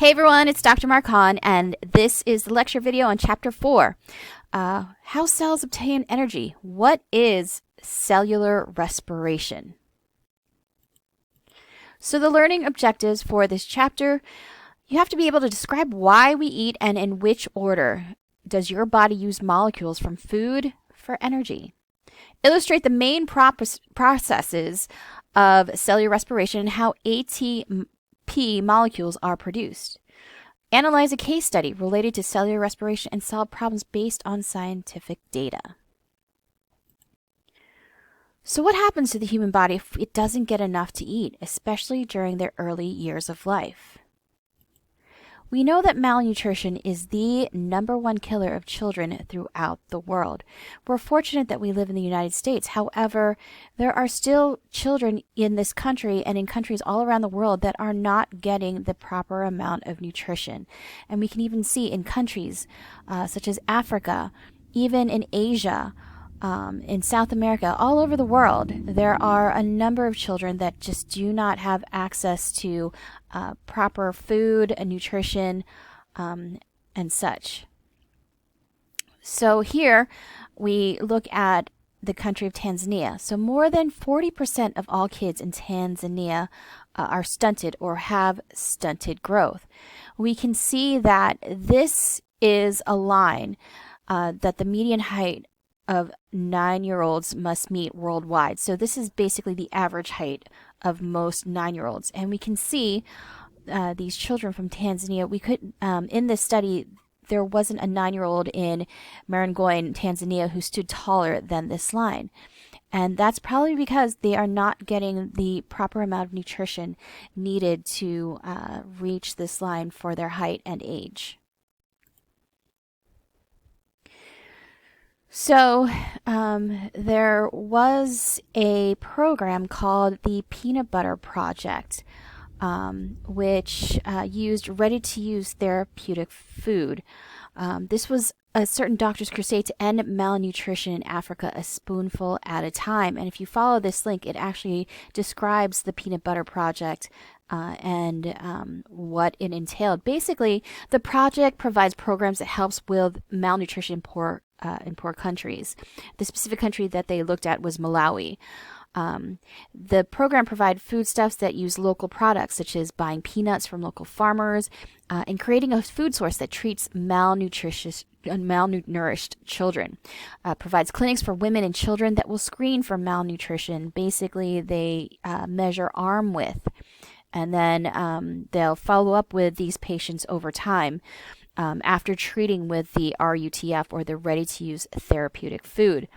Hey everyone, it's Dr. Marcon, and this is the lecture video on Chapter 4, How Cells Obtain Energy. What is cellular respiration? So the learning objectives for this chapter, you have to be able to describe why we eat and in which order does your body use molecules from food for energy. Illustrate the main processes of cellular respiration and how ATP molecules are produced. Analyze a case study related to cellular respiration and solve problems based on scientific data. So what happens to the human body if it doesn't get enough to eat, especially during their early years of life? We know that malnutrition is the #1 killer of children throughout the world. We're fortunate that we live in the United States. However, there are still children in this country and in countries all around the world that are not getting the proper amount of nutrition. And we can even see in countries such as Africa, even in Asia, in South America, all over the world, there are a number of children that just do not have access to proper food and nutrition and such. So here we look at the country of Tanzania. So more than 40% of all kids in Tanzania are stunted or have stunted growth. We can see that this is a line that the median height of 9-year-olds must meet worldwide. So this is basically the average height of most 9-year-olds. And we can see these children from Tanzania. We could, in this study, there wasn't a 9-year-old in Marangoin, Tanzania, who stood taller than this line. And that's probably because they are not getting the proper amount of nutrition needed to reach this line for their height and age. So there was a program called the Peanut Butter Project, which used ready-to-use therapeutic food. This was a certain doctor's crusade to end malnutrition in Africa a spoonful at a time. And if you follow this link, it actually describes the Peanut Butter Project and what it entailed. Basically, the project provides programs that helps with malnutrition in poor countries. The specific country that they looked at was Malawi. The program provided foodstuffs that use local products, such as buying peanuts from local farmers and creating a food source that treats malnourished children. Provides clinics for women and children that will screen for malnutrition. Basically, they measure arm width, and then they'll follow up with these patients over time after treating with the RUTF, or the ready-to-use therapeutic food.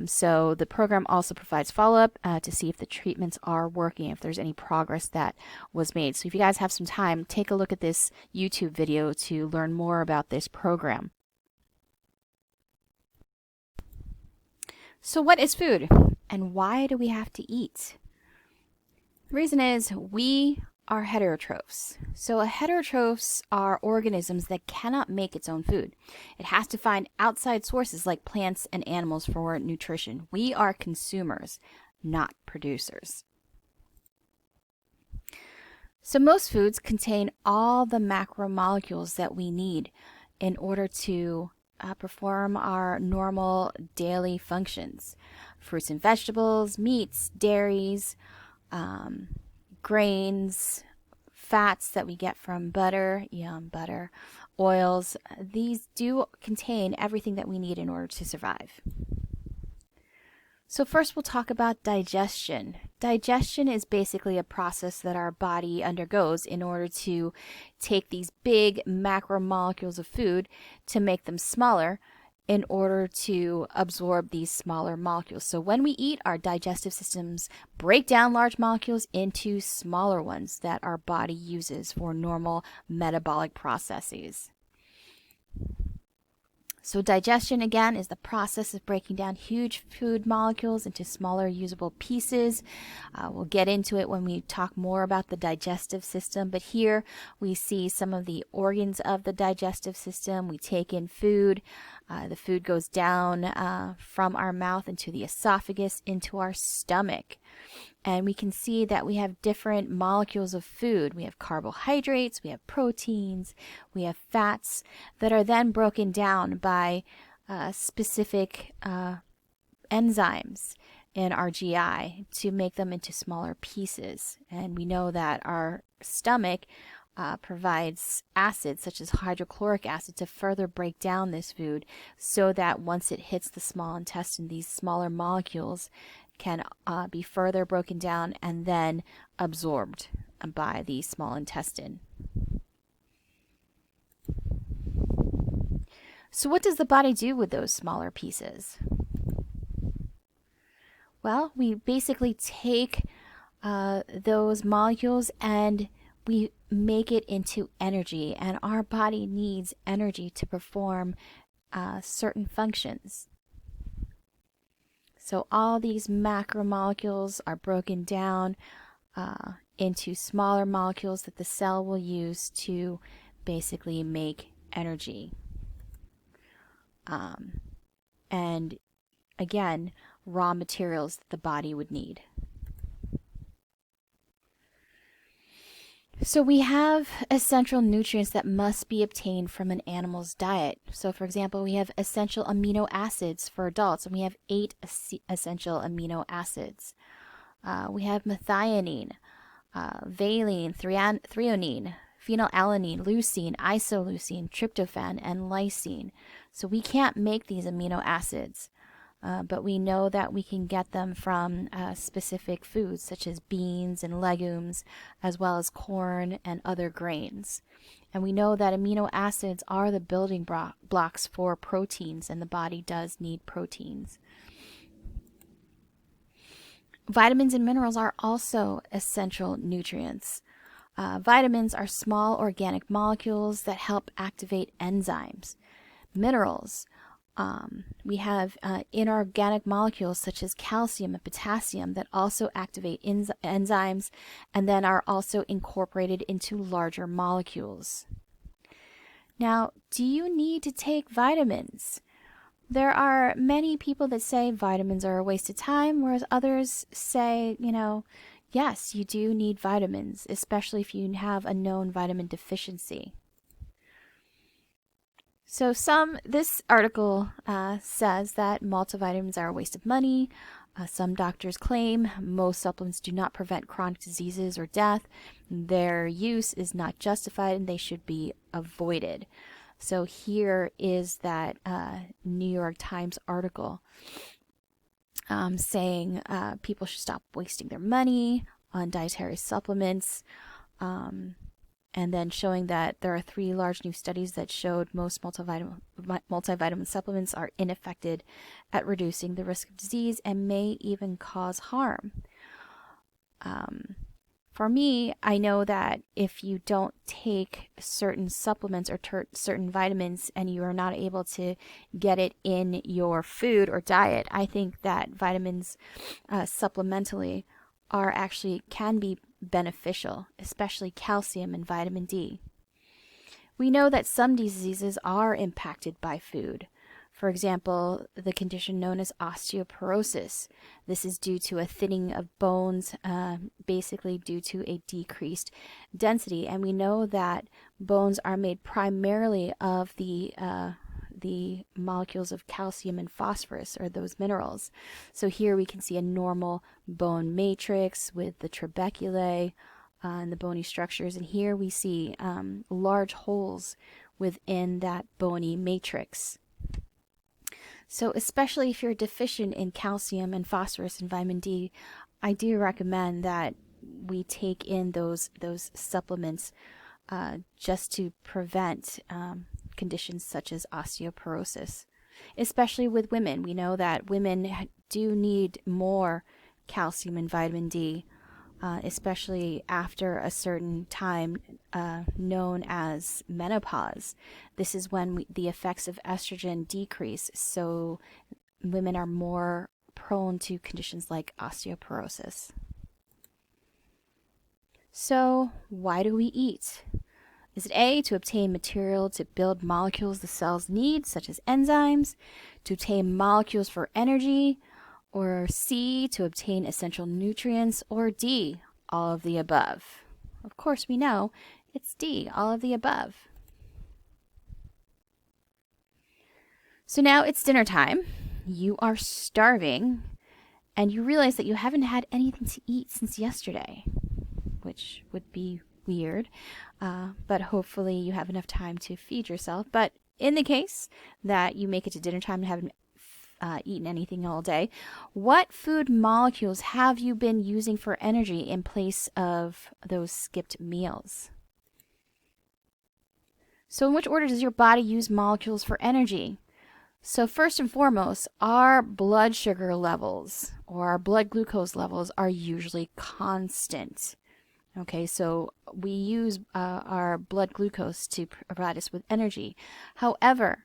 So the program also provides follow-up to see if the treatments are working, if there's any progress that was made. So if you guys have some time, take a look at this YouTube video to learn more about this program. So what is food, and why do we have to eat? The reason is we are heterotrophs. So heterotrophs are organisms that cannot make its own food. It has to find outside sources like plants and animals for nutrition. We are consumers, not producers. So most foods contain all the macromolecules that we need in order to perform our normal daily functions. Fruits and vegetables, meats, dairies, grains, fats that we get from butter, butter, oils. These do contain everything that we need in order to survive. So first we'll talk about digestion. Digestion is basically a process that our body undergoes in order to take these big macromolecules of food to make them smaller in order to absorb these smaller molecules. So when we eat, our digestive systems break down large molecules into smaller ones that our body uses for normal metabolic processes. So digestion, again, is the process of breaking down huge food molecules into smaller usable pieces. We'll get into it when we talk more about the digestive system, but here we see some of the organs of the digestive system. We take in food. The food goes down from our mouth into the esophagus, into our stomach. And we can see that we have different molecules of food. We have carbohydrates, we have proteins, we have fats that are then broken down by specific enzymes in our GI to make them into smaller pieces. And we know that our stomach provides acids such as hydrochloric acid to further break down this food so that once it hits the small intestine, these smaller molecules can be further broken down and then absorbed by the small intestine. So what does the body do with those smaller pieces? Well, we basically take those molecules and we make it into energy, and our body needs energy to perform certain functions. So all these macromolecules are broken down into smaller molecules that the cell will use to basically make energy. And again, raw materials that the body would need. So we have essential nutrients that must be obtained from an animal's diet. So for example, we have essential amino acids for adults, and we have 8 essential amino acids. We have methionine, valine, threonine, phenylalanine, leucine, isoleucine, tryptophan, and lysine. So we can't make these amino acids. But we know that we can get them from specific foods such as beans and legumes, as well as corn and other grains. And we know that amino acids are the building blocks for proteins, and the body does need proteins. Vitamins and minerals are also essential nutrients. Vitamins are small organic molecules that help activate enzymes. Minerals, we have inorganic molecules such as calcium and potassium that also activate enzymes and then are also incorporated into larger molecules. Now, do you need to take vitamins? There are many people that say vitamins are a waste of time, whereas others say, yes, you do need vitamins, especially if you have a known vitamin deficiency. So this article says that multivitamins are a waste of money. Some doctors claim most supplements do not prevent chronic diseases or death. Their use is not justified and they should be avoided. So here is that New York Times article saying people should stop wasting their money on dietary supplements. And then showing that there are 3 large new studies that showed most multivitamin supplements are ineffective at reducing the risk of disease and may even cause harm. For me, I know that if you don't take certain supplements or certain vitamins and you are not able to get it in your food or diet, I think that vitamins supplementally can be beneficial, especially calcium and vitamin D. We know that some diseases are impacted by food. For example, the condition known as osteoporosis. This is due to a thinning of bones, basically due to a decreased density. And we know that bones are made primarily of the molecules of calcium and phosphorus, or those minerals. So here we can see a normal bone matrix with the trabeculae and the bony structures. And here we see large holes within that bony matrix. So especially if you're deficient in calcium and phosphorus and vitamin D, I do recommend that we take in those supplements just to prevent conditions such as osteoporosis. Especially with women. We know that women do need more calcium and vitamin D, especially after a certain time known as menopause. This is when the effects of estrogen decrease, so women are more prone to conditions like osteoporosis. So, why do we eat? Is it A, to obtain material to build molecules the cells need, such as enzymes, to obtain molecules for energy, Or C, to obtain essential nutrients? Or D, all of the above? Of course, we know it's D, all of the above. So now it's dinner time. You are starving, and you realize that you haven't had anything to eat since yesterday, which would be weird, but hopefully you have enough time to feed yourself. But in the case that you make it to dinner time and haven't eaten anything all day, what food molecules have you been using for energy in place of those skipped meals? So in which order does your body use molecules for energy? So first and foremost, our blood sugar levels or our blood glucose levels are usually constant. Okay, so we use our blood glucose to provide us with energy. However,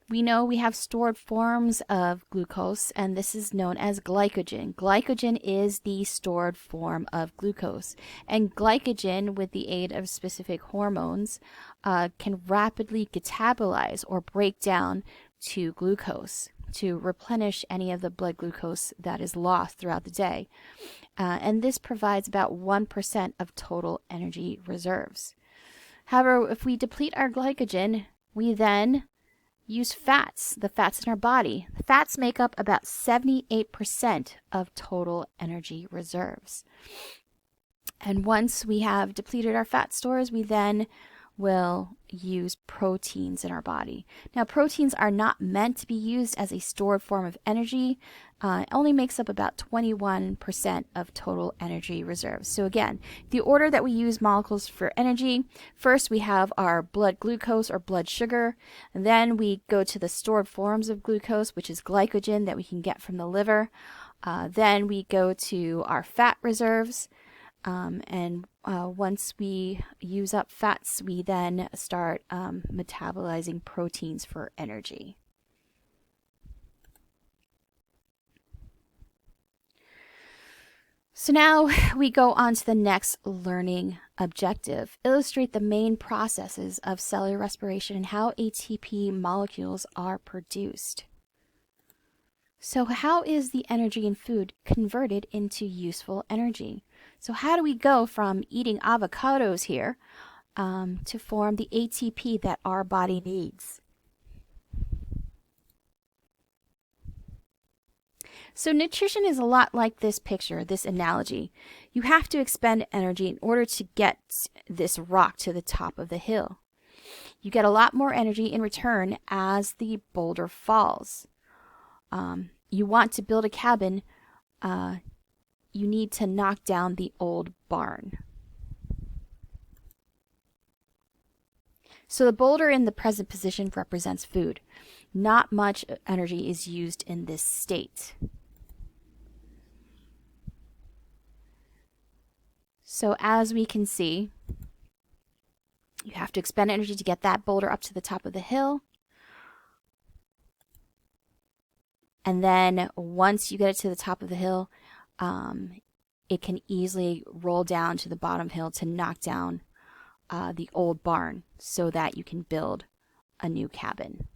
we know we have stored forms of glucose, and this is known as glycogen. Glycogen is the stored form of glucose. And glycogen, with the aid of specific hormones, can rapidly catabolize or break down to glucose to replenish any of the blood glucose that is lost throughout the day. And this provides about 1% of total energy reserves. However, if we deplete our glycogen, we then use fats, the fats in our body. Fats make up about 78% of total energy reserves. And once we have depleted our fat stores, we then will use proteins in our body. Now, proteins are not meant to be used as a stored form of energy. It only makes up about 21% of total energy reserves. So again, the order that we use molecules for energy, first we have our blood glucose or blood sugar, and then we go to the stored forms of glucose, which is glycogen that we can get from the liver. Then we go to our fat reserves, and once we use up fats, we then start metabolizing proteins for energy. So now we go on to the next learning objective. Illustrate the main processes of cellular respiration and how ATP molecules are produced. So how is the energy in food converted into useful energy? So how do we go from eating avocados here to form the ATP that our body needs? So nutrition is a lot like this picture, this analogy. You have to expend energy in order to get this rock to the top of the hill. You get a lot more energy in return as the boulder falls. You want to build a cabin, you need to knock down the old barn. So the boulder in the present position represents food. Not much energy is used in this state. So as we can see, you have to expend energy to get that boulder up to the top of the hill. And then once you get it to the top of the hill, it can easily roll down to the bottom hill to knock down the old barn so that you can build a new cabin.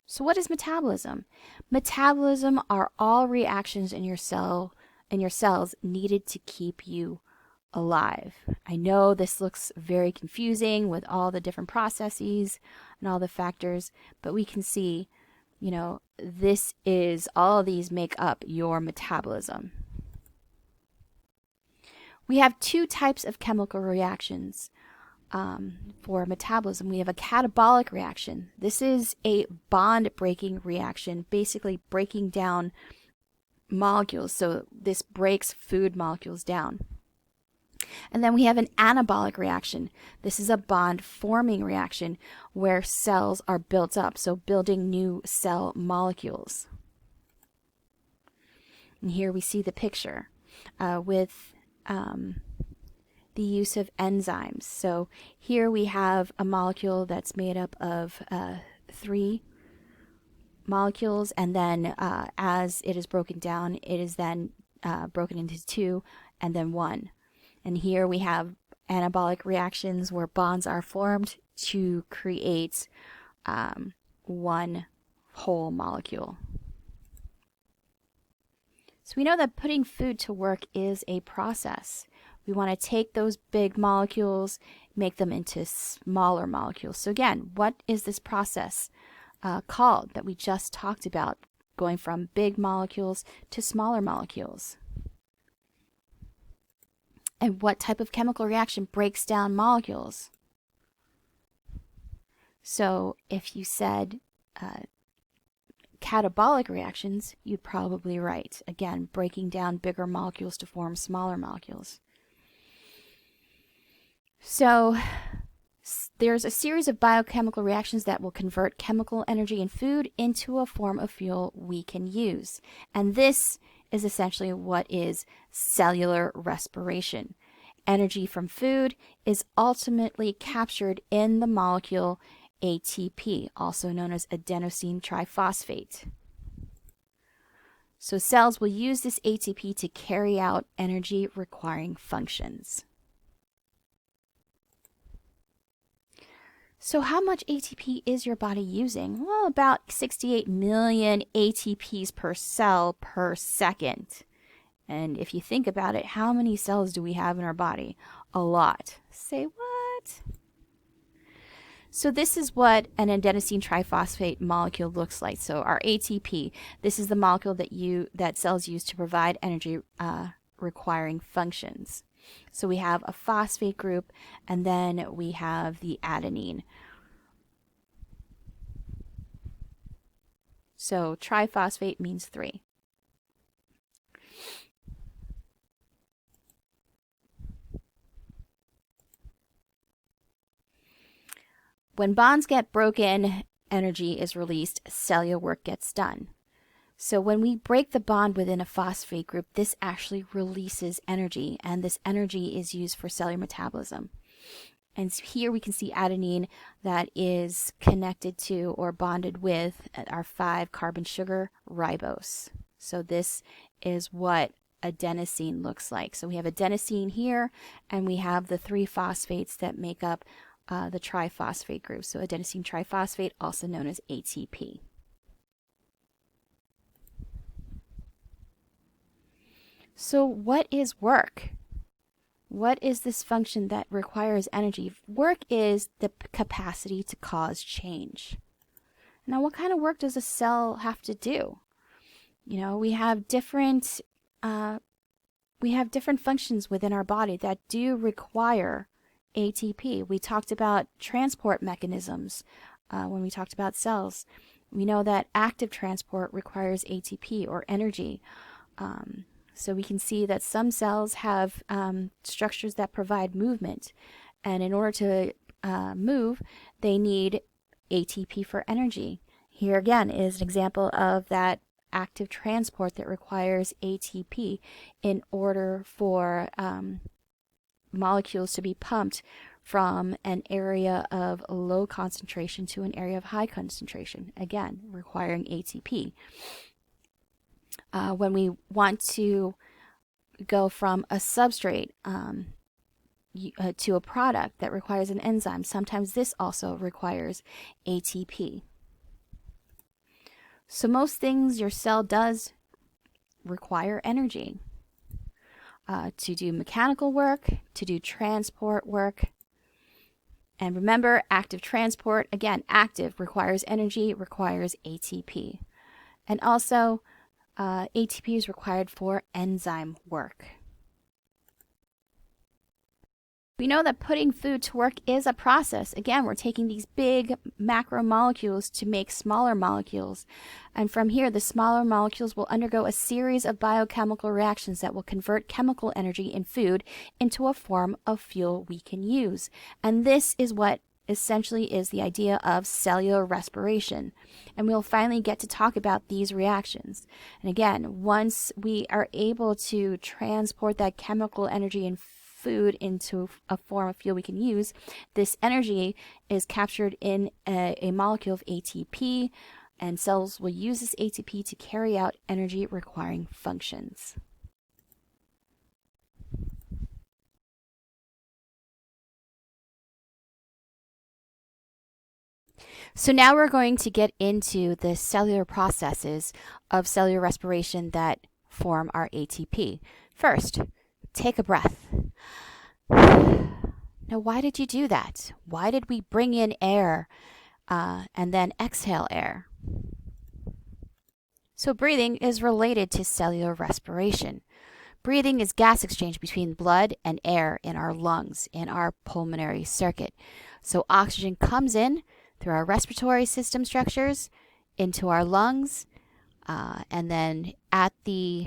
So what is metabolism? Metabolism are all reactions in your cells needed to keep you alive. I know this looks very confusing with all the different processes and all the factors, but we can see, this is, all of these make up your metabolism. We have two types of chemical reactions for metabolism. We have a catabolic reaction. This is a bond-breaking reaction, basically breaking down molecules. So this breaks food molecules down. And then we have an anabolic reaction. This is a bond-forming reaction where cells are built up, so building new cell molecules. And here we see the picture with the use of enzymes. So here we have a molecule that's made up of 3 molecules, and then as it is broken down, it is then broken into 2 and then 1. And here we have anabolic reactions where bonds are formed to create one whole molecule. So we know that putting food to work is a process. We want to take those big molecules, make them into smaller molecules. So again, what is this process called that we just talked about, going from big molecules to smaller molecules? And what type of chemical reaction breaks down molecules? So if you said catabolic reactions, you'd probably right. Again, breaking down bigger molecules to form smaller molecules. So there's a series of biochemical reactions that will convert chemical energy in food into a form of fuel we can use. And this is essentially what is cellular respiration. Energy from food is ultimately captured in the molecule ATP, also known as adenosine triphosphate. So cells will use this ATP to carry out energy requiring functions. So how much ATP is your body using? Well, about 68 million ATPs per cell per second. And if you think about it, how many cells do we have in our body? A lot. Say what? So this is what an adenosine triphosphate molecule looks like. So our ATP, this is the molecule that cells use to provide energy requiring functions. So we have a phosphate group, and then we have the adenine. So triphosphate means 3. When bonds get broken, energy is released, cellular work gets done. So when we break the bond within a phosphate group, this actually releases energy, and this energy is used for cellular metabolism. And here we can see adenine that is connected to or bonded with our 5-carbon sugar ribose. So this is what adenosine looks like. So we have adenosine here, and we have the 3 phosphates that make up the triphosphate group. So adenosine triphosphate, also known as ATP. So what is work? What is this function that requires energy? Work is the capacity to cause change. Now, what kind of work does a cell have to do? You know, we have different functions within our body that do require ATP. We talked about transport mechanisms when we talked about cells. We know that active transport requires ATP or energy. So we can see that some cells have structures that provide movement. And in order to move, they need ATP for energy. Here again is an example of that active transport that requires ATP in order for molecules to be pumped from an area of low concentration to an area of high concentration, again, requiring ATP. When we want to go from a substrate to a product that requires an enzyme, sometimes this also requires ATP. So most things your cell does require energy. To do mechanical work, to do transport work. And remember, active transport, again, active requires energy, requires ATP. And also, ATP is required for enzyme work. We know that putting food to work is a process. Again, we're taking these big macromolecules to make smaller molecules. And from here, the smaller molecules will undergo a series of biochemical reactions that will convert chemical energy in food into a form of fuel we can use. And this is what essentially is the idea of cellular respiration. And we'll finally get to talk about these reactions. And again, once we are able to transport that chemical energy in food into a form of fuel we can use, this energy is captured in a molecule of ATP, and cells will use this ATP to carry out energy requiring functions. So now we're going to get into the cellular processes of cellular respiration that form our ATP. First, take a breath. Now, why did you do that? Why did we bring in air and then exhale air? So breathing is related to cellular respiration. Breathing is gas exchange between blood and air in our lungs, in our pulmonary circuit. So oxygen comes in through our respiratory system structures into our lungs, and then at the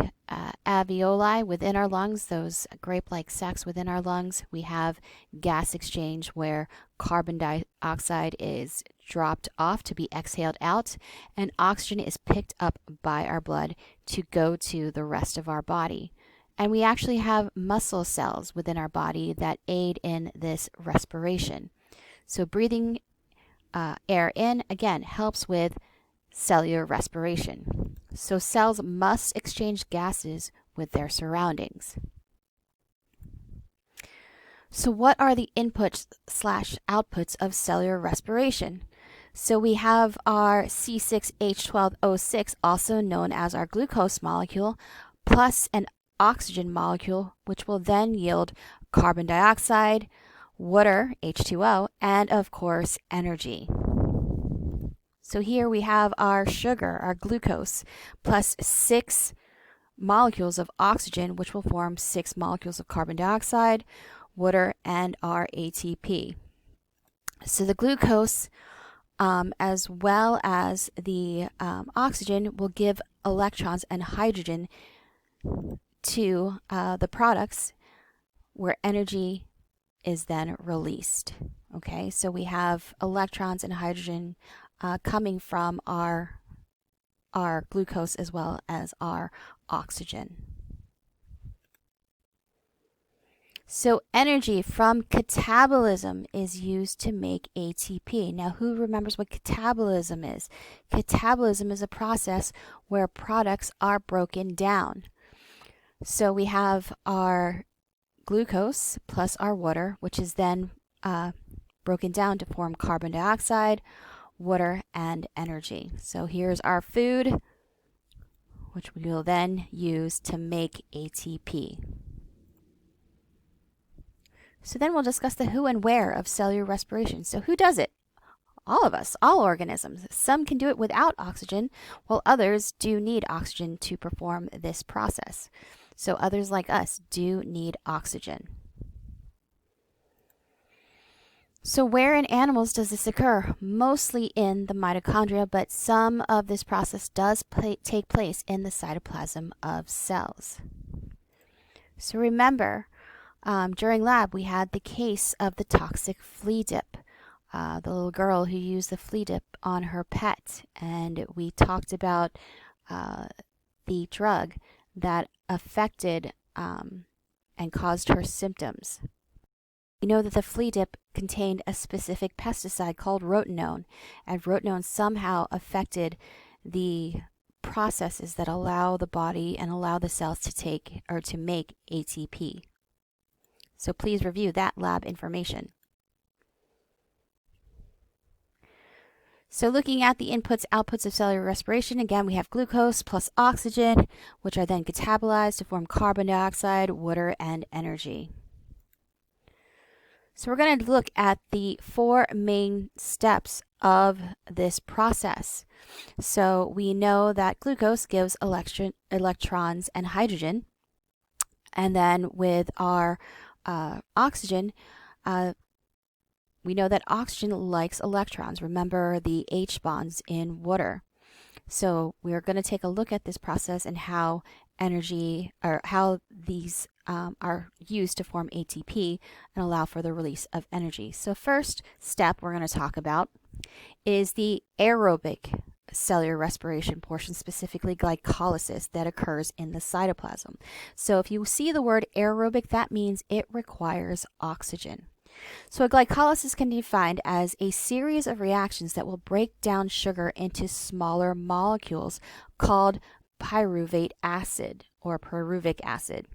alveoli within our lungs, those grape-like sacs within our lungs, we have gas exchange where carbon dioxide is dropped off to be exhaled out, and oxygen is picked up by our blood to go to the rest of our body. And we actually have muscle cells within our body that aid in this respiration. So breathing air in, again, helps with cellular respiration. So cells must exchange gases with their surroundings. So what are the inputs/outputs of cellular respiration? So we have our C6H12O6, also known as our glucose molecule, plus an oxygen molecule, which will then yield carbon dioxide, water, H2O, and of course, energy. So here we have our sugar, our glucose, plus 6 molecules of oxygen, which will form 6 molecules of carbon dioxide, water, and our ATP. So the glucose, as well as the oxygen, will give electrons and hydrogen to the products where energy is then released. Okay, so we have electrons and hydrogen coming from our glucose as well as our oxygen. So energy from catabolism is used to make ATP. Now, who remembers what catabolism is? Catabolism is a process where products are broken down. So we have our glucose plus our water, which is then broken down to form carbon dioxide, water, and energy. So here's our food, which we will then use to make ATP. So then we'll discuss the who and where of cellular respiration. So who does it? All of us, all organisms. Some can do it without oxygen, while others do need oxygen to perform this process. So others like us do need oxygen. So where in animals does this occur? Mostly in the mitochondria, but some of this process does take place in the cytoplasm of cells. So remember, during lab we had the case of the toxic flea dip. The little girl who used the flea dip on her pet, and we talked about the drug that affected and caused her symptoms. We know that the flea dip contained a specific pesticide called rotenone, and rotenone somehow affected the processes that allow the body and allow the cells to take or to make ATP. So please review that lab information. So looking at the inputs, outputs of cellular respiration, again, we have glucose plus oxygen, which are then catabolized to form carbon dioxide, water, and energy. So we're going to look at the 4 main steps of this process. So we know that glucose gives electrons and hydrogen. And then with our oxygen, we know that oxygen likes electrons. Remember the H bonds in water. So we are going to take a look at this process and how energy, or how these are used to form ATP and allow for the release of energy. So first step we're going to talk about is the aerobic cellular respiration portion, specifically glycolysis, that occurs in the cytoplasm. So if you see the word aerobic, that means it requires oxygen. So a glycolysis can be defined as a series of reactions that will break down sugar into smaller molecules called pyruvate acid or pyruvic acid.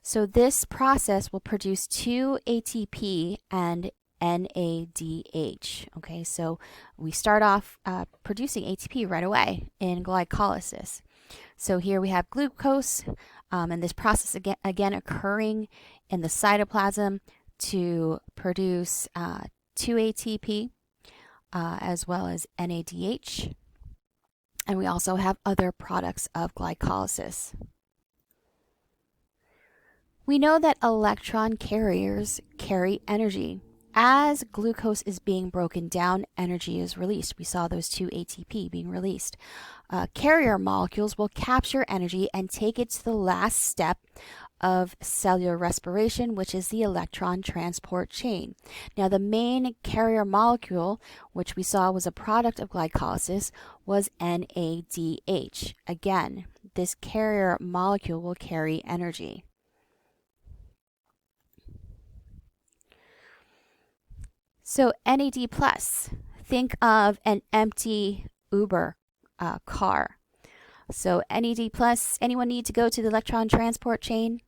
So this process will produce 2 ATP and NADH. Okay, so we start off producing ATP right away in glycolysis. So here we have glucose, and this process again occurring in the cytoplasm to produce 2-ATP as well as NADH. And we also have other products of glycolysis. We know that electron carriers carry energy. As glucose is being broken down, energy is released. We saw those 2-ATP being released. Carrier molecules will capture energy and take it to the last step of cellular respiration, which is the electron transport chain. Now, the main carrier molecule, which we saw was a product of glycolysis, was NADH. Again, this carrier molecule will carry energy. So NAD+, think of an empty Uber car. So NAD+, anyone need to go to the electron transport chain?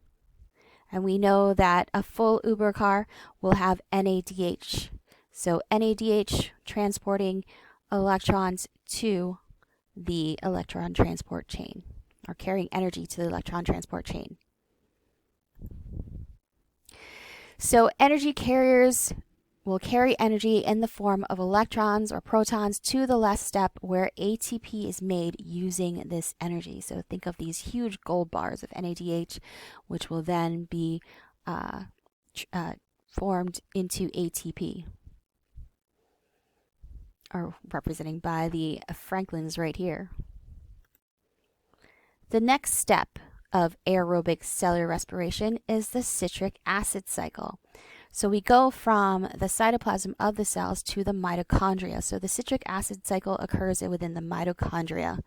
And we know that a full Uber car will have NADH. So NADH transporting electrons to the electron transport chain, or carrying energy to the electron transport chain. So energy carriers will carry energy in the form of electrons or protons to the last step where ATP is made using this energy. So think of these huge gold bars of NADH, which will then be formed into ATP, or representing by the Franklins right here. The next step of aerobic cellular respiration is the citric acid cycle. So we go from the cytoplasm of the cells to the mitochondria. So the citric acid cycle occurs within the mitochondria.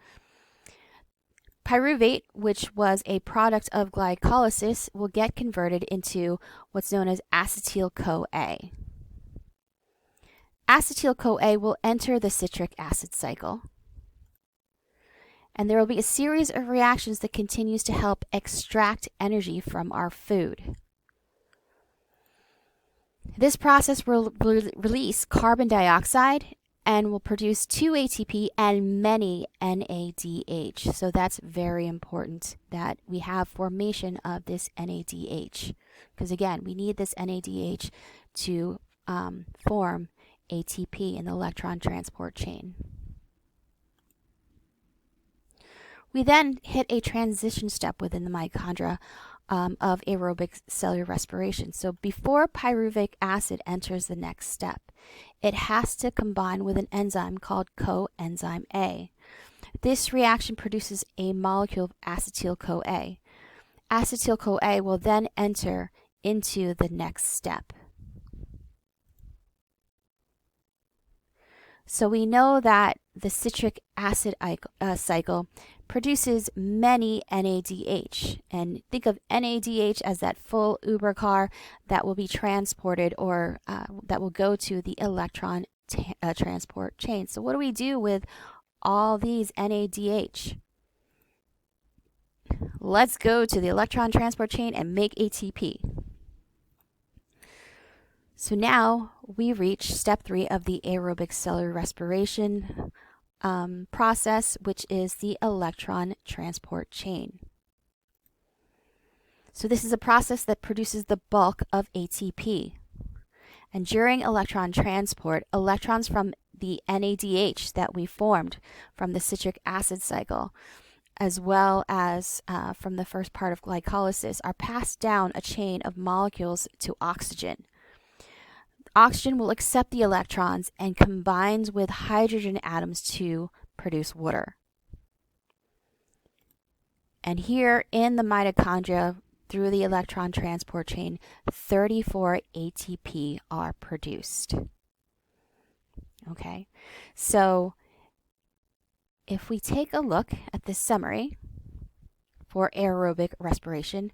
Pyruvate, which was a product of glycolysis, will get converted into what's known as acetyl-CoA. Acetyl-CoA will enter the citric acid cycle. And there will be a series of reactions that continues to help extract energy from our food. This process will release carbon dioxide and will produce 2-ATP and many NADH. So that's very important that we have formation of this NADH. Because again, we need this NADH to form ATP in the electron transport chain. We then hit a transition step within the mitochondria of aerobic cellular respiration. So before pyruvic acid enters the next step, it has to combine with an enzyme called coenzyme A. This reaction produces a molecule of acetyl-CoA. Acetyl-CoA will then enter into the next step. So we know that the citric acid cycle produces many NADH. And think of NADH as that full Uber car that will be transported, or that will go to the electron transport chain. So what do we do with all these NADH? Let's go to the electron transport chain and make ATP. So now we reach step 3 of the aerobic cellular respiration process, which is the electron transport chain. So this is a process that produces the bulk of ATP. And during electron transport, electrons from the NADH that we formed from the citric acid cycle, as well as from the first part of glycolysis, are passed down a chain of molecules to oxygen. Oxygen will accept the electrons and combines with hydrogen atoms to produce water. And here in the mitochondria, through the electron transport chain, 34 ATP are produced. Okay, so if we take a look at this summary for aerobic respiration,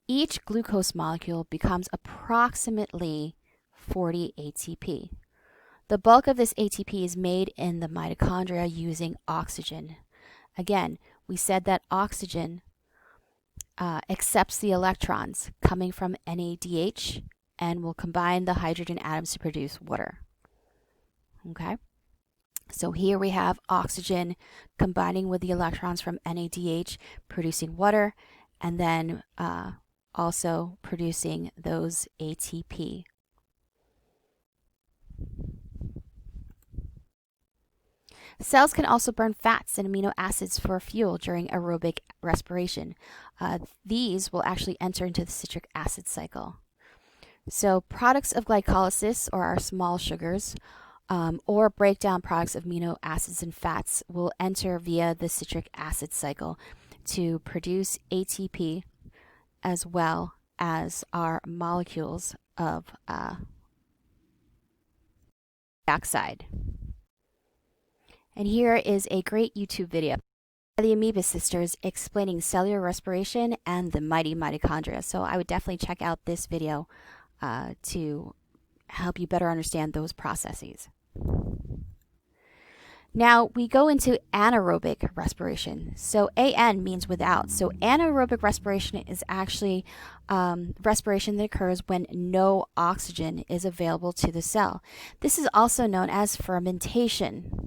each glucose molecule becomes approximately 40 ATP. The bulk of this ATP is made in the mitochondria using oxygen. Again, we said that oxygen accepts the electrons coming from NADH and will combine the hydrogen atoms to produce water. Okay? So here we have oxygen combining with the electrons from NADH, producing water, and then also producing those ATP. Cells can also burn fats and amino acids for fuel during aerobic respiration. These will actually enter into the citric acid cycle. So products of glycolysis, or our small sugars, or breakdown products of amino acids and fats will enter via the citric acid cycle to produce ATP, as well as our molecules of dioxide. And here is a great YouTube video by the Amoeba sisters explaining cellular respiration and the mighty mitochondria. So I would definitely check out this video to help you better understand those processes. Now we go into anaerobic respiration. So AN means without. So anaerobic respiration is actually respiration that occurs when no oxygen is available to the cell. This is also known as fermentation.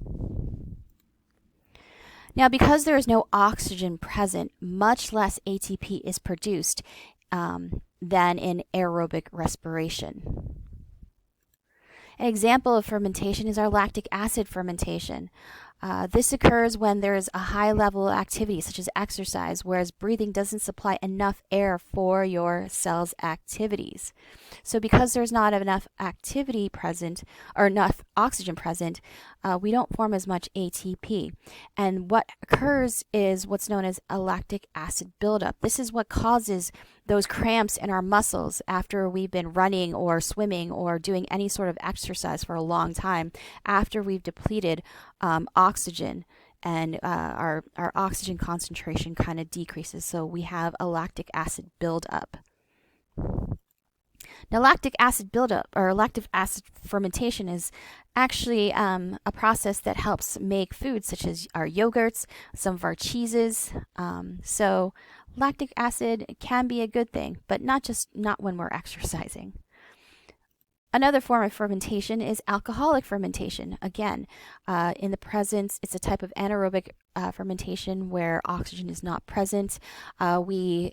Now, because there is no oxygen present, much less ATP is produced than in aerobic respiration. An example of fermentation is our lactic acid fermentation. This occurs when there is a high level of activity, such as exercise, whereas breathing doesn't supply enough air for your cell's activities. So because there's not enough activity present, or enough oxygen present, we don't form as much ATP. And what occurs is what's known as a lactic acid buildup. This is what causes those cramps in our muscles after we've been running or swimming or doing any sort of exercise for a long time, after we've depleted oxygen, and our oxygen concentration kind of decreases. So we have a lactic acid buildup. Now, lactic acid buildup, or lactic acid fermentation, is actually a process that helps make foods such as our yogurts, some of our cheeses. So lactic acid can be a good thing, but not when we're exercising. Another form of fermentation is alcoholic fermentation. Again, in the presence, it's a type of anaerobic fermentation where oxygen is not present. We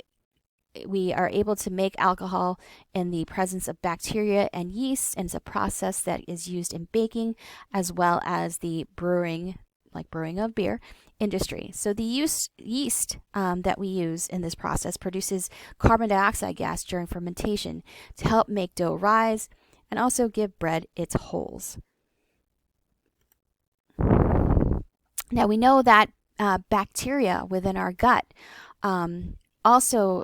are able to make alcohol in the presence of bacteria and yeast, and it's a process that is used in baking as well as the brewing, like brewing of beer, industry. So the yeast that we use in this process produces carbon dioxide gas during fermentation to help make dough rise and also give bread its holes. Now we know that bacteria within our gut also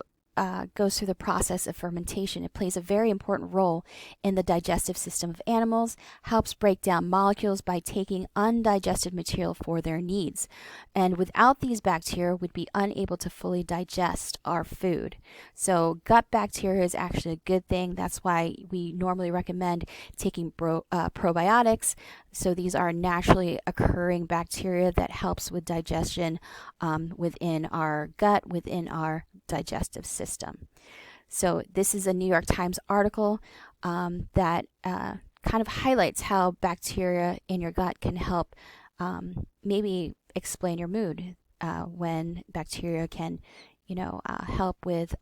goes through the process of fermentation. It plays a very important role in the digestive system of animals, helps break down molecules by taking undigested material for their needs. And without these bacteria, we'd be unable to fully digest our food. So gut bacteria is actually a good thing. That's why we normally recommend taking probiotics. So these are naturally occurring bacteria that helps with digestion within our gut, within our digestive system. So this is a New York Times article that kind of highlights how bacteria in your gut can help maybe explain your mood, when bacteria can help with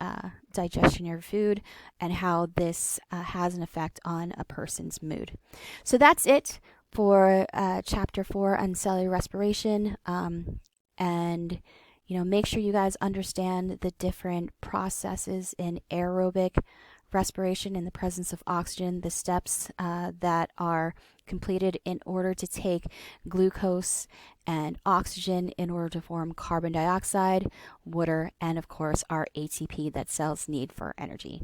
digestion of your food, and how this has an effect on a person's mood. So that's it for chapter 4 on cellular respiration. And make sure you guys understand the different processes in aerobic respiration in the presence of oxygen, the steps that are completed in order to take glucose and oxygen in order to form carbon dioxide, water, and of course our ATP that cells need for energy.